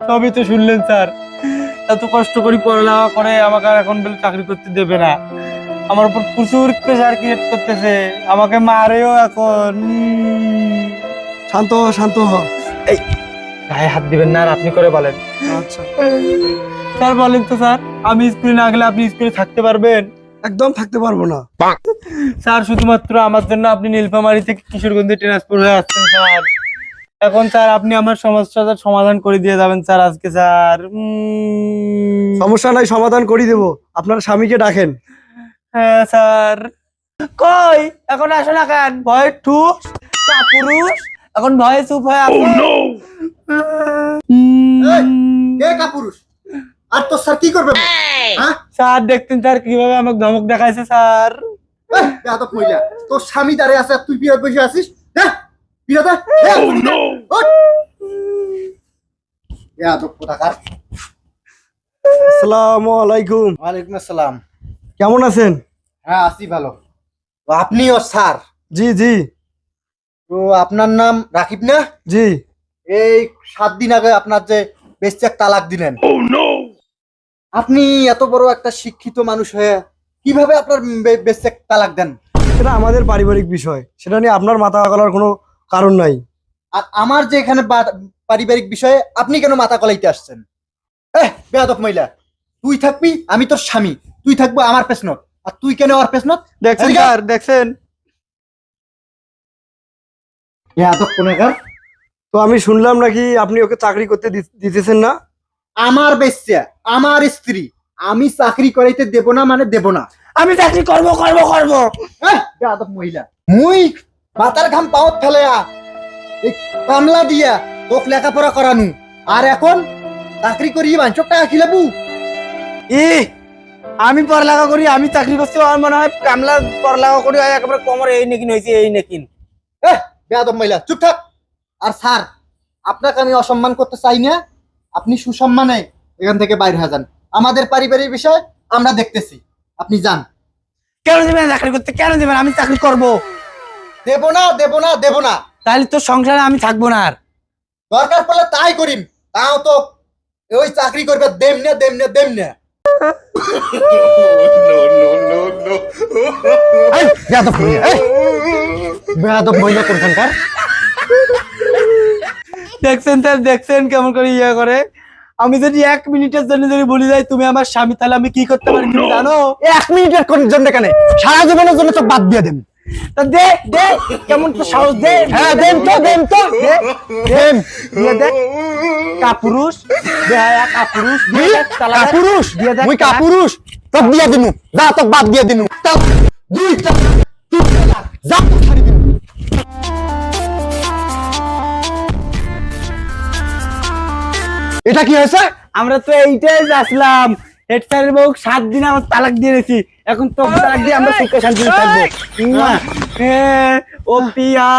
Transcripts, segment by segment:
সবই তো শুনলেন স্যার। এত কষ্ট করে পড়ালেখা করে আমাকে আর এখন বলে চাকরি করতে দেবে না। আমার উপর প্রচুর প্রেশার ক্রিয়েট করতেছে, আমাকে মারেও এখন। শান্ত হ, শান্ত হ। এই গায়ে হাত দিবেন না, আর আপনি করে বলেন। আচ্ছা, স্যার বলেন তো স্যার, আমি স্কুলে না গেলে আপনি স্কুলে থাকতে পারবেন? একদম থাকতে পারবো না। স্যার শুধুমাত্র আমার জন্য আপনি নীলফামারী থেকে কিশোরগঞ্জে ট্রান্সফার হয়ে আসছেন স্যার। এখন স্যার আপনি আমার সমস্যাটার সমাধান করে দিয়ে যাবেন স্যার আজকে স্যার। সমস্যা নাই, সমাধান করে দেবো। আপনার স্বামীকে ডাকেন। হ্যাঁ স্যার। কই এখন আসো না কেন? ভয় ঠুস কাপুরুষ, এখন ভয়ে চুপ হয়ে আসো। কে কাপুরুষ? আর তো স্যার কি করবে? হ্যাঁ স্যার দেখতেন স্যার কিভাবে আমাকে ধমক দেখাইছে স্যার। বেয়াদব মহিলা, তোর স্বামী দাঁড়িয়ে আছে আর তুই বিয়ে বসে আছিস। হ্যাঁ বিরাদা বেয়াদব কোথাকার। আসসালামু আলাইকুম। ওয়ালাইকুম আসসালাম। কেমন আছেন? হ্যাঁ আছি ভালো। তো আপনিও স্যার? জি জি তো আপনার নাম রাকিব না? জি। এই 7 দিন আগে আপনার যে বেশ্যাক তালাক দিলেন। আপনি এত বড় একটা শিক্ষিত মানুষ হয়ে কিভাবে আপনার বেশ্যাক তালাক দেন? সেটা আমাদের পারিবারিক বিষয়, সেটা নিয়ে আপনার মাথা গলার কোনো কারণ নাই। আর আমার যে এখানে পারিবারিক বিষয়ে আপনি কেন মাথা কলাইতে আসছেন? বেয়াদব মহিলা, তুই থাকবি আমি তোর স্বামী, তুই থাকবো আমার পেছনত, আর তুই কেন আমার পেছনত? দেখছেন স্যার, দেখছেন? বেয়াদব কোনাকার। তো আমি শুনলাম নাকি আপনি ওকে চাকরি করতে দিতেছেন না? আমার বেশ্যা, আমার স্ত্রী, আমি চাকরি করাইতে দেব না মানে দেব না। আমি চাকরি করবো করবো করবো। বেয়াদব মহিলা, মুই মাথার ঘাম পাওত ফেলেয়া এই কামলা দিয়া তোক লেখাপড়া করানু, আর এখন চাকরি করি বাঞ্চক টাকা খিলাবু? আমি পড়ালেখা করি, আমি চাকরি করছি, আমার মনে হয় কামলা পড়ালেখা করি একেবারে কোমর এই নেকিন হয়েছে, এই নেকিন। বেয়াদব মহিলা চুপ থাক। আর স্যার, আপনাকে আমি অসম্মান করতে চাই না, আপনি সুসম্মানে এখান থেকে বাইরে হয়ে যান। আমাদের পারিবারিক বিষয় আমরা দেখতেছি, আপনি যান। কেন দেবেন চাকরি করতে, কেন দেবেন? আমি চাকরি করব। দেব না দেব না দেব না। তাহলে তো সংসারে আমি থাকবো না আর। দরকার পড়লে তাই করিম, তাও তো ওই চাকরি করবে দেম না দেম না দেম না। বেয়াদব মহিলা, বেয়াদব মহিলা কোনখানকার। দেখছেন স্যার, দেখছেন কেমন করে ইয়ে করে? আমি যদি 1 মিনিটের জন্য যদি বলি যাই তুমি আমার স্বামী, তাহলে আমি কি করতে পারি তুমি জানো? 1 মিনিটের জন্য কেন, সারা জীবনের জন্য তো বাদ দিয়ে দেন। তা দে দে, কেমন তো সাহস দে। হ্যাঁ দেন তো দেন তো দে দেন। দিয়ে দেখ কাপুরুষ, বেহায়া কাপুরুষ, দিয়ে দেখ তালা দেখ। কাপুরুষ দিয়ে দেখ মুই তালা। কাপুরুষ তোক দিয়া দিমু, যা তোক বাদ দিয়ে দিমু। তাও 2টা 3 তালাক, যা তোক ছাড়ি দিমু। এটা কি হয়েছে? আমরা তো এইটাই যাচ্ছিলাম, হেড স্যারের বউ 7 দিন আমার তালাক দিয়ে রেখেছি, এখন তো তালাক দিয়ে আমরা সুখে শান্তিতে থাকবো। ও পিয়া,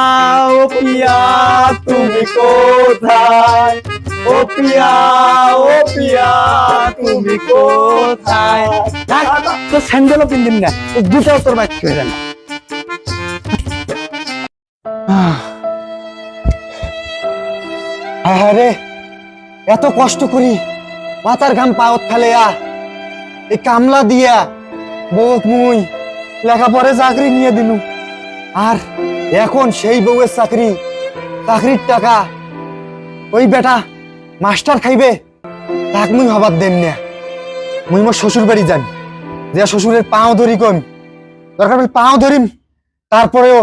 ও পিয়া তুমি কোথায়? ও পিয়া, ও পিয়া তুমি কোথায়? তো স্যান্ডেলও পিনদিন না, তো দুটাও তোর বাইক হয়ে যান। আরে এত কষ্ট করি মাথার ঘাম পাওত ফেলেয়া এই কামলা দিয়া বউ মুই লেখাপড়ে চাকরি নিয়ে দিলু, আর এখন সেই বউয়ের চাকরির টাকা ওই বেটা মাস্টার খাইবে, তাক মুই হবার দেন না। মুই মোর শ্বশুর বাড়ি যান, যে শ্বশুরের পাও ধরি কম, দরকার হলে পাও ধরিম, তারপরেও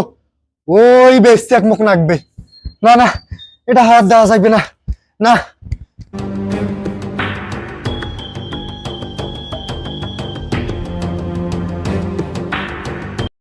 ওই বেশি এক মুখ নাকবে। না না, এটা হাত দেওয়া যাবে না, না।